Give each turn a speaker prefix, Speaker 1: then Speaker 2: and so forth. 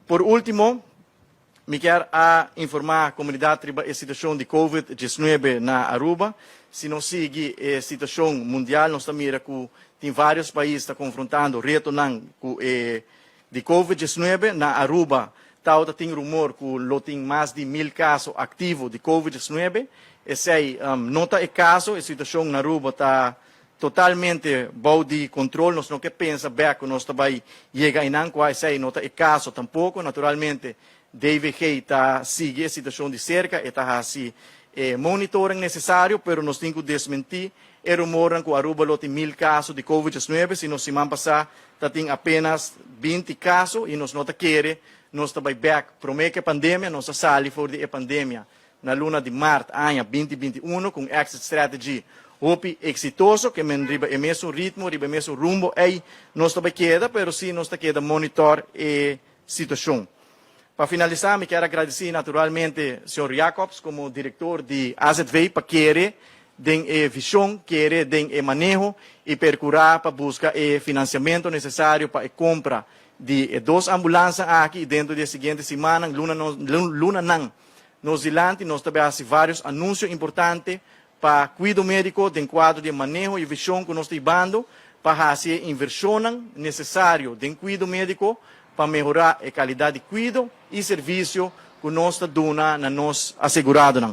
Speaker 1: Por último, me quero informar a comunidade sobre a situação de Covid-19 na Aruba. Se não segue a situação mundial, nós estamos vendo que tem vários países que estão confrontando reto de Covid-19. Na Aruba, tem rumor que tem mais de 1.000 casos ativos de Covid-19. Esse não é o caso, a situação na Aruba está totalmente bajo de controle. Nós não que pensa bem que nós também chega em Anqua, esse não é o caso tampouco. Naturalmente, DVG está seguindo a situação de cerca e está assim monitoring necessário, pero nós temos que desmentir o rumor que Aruba tem 1.000 casos de Covid-19, se nós semana passada tem apenas 20 casos e nós não queremos, nós também back promete a pandemia, nós saímos fora da pandemia na luna de março, ano 2021, com exit strategy exitoso, que riba o mesmo ritmo, riba o mesmo rumbo, aí nós também queda, pero sim nós queda monitor a situação. Para finalizar, me quero agradecer naturalmente ao Sr. Jacobs como diretor de AZV para querer den visão, querer den manejo e procurar para buscar o financiamento necessário para a compra de 2 ambulâncias aqui dentro da seguinte semana, luna nos dilante, nós também fazemos vários anúncios importantes para cuidado médico, den quadro de manejo e visão que nós estamos dando para fazer inversão necessária den cuidado médico para melhorar a qualidade de cuidado e serviço que nós estamos dando na nossa assegurada.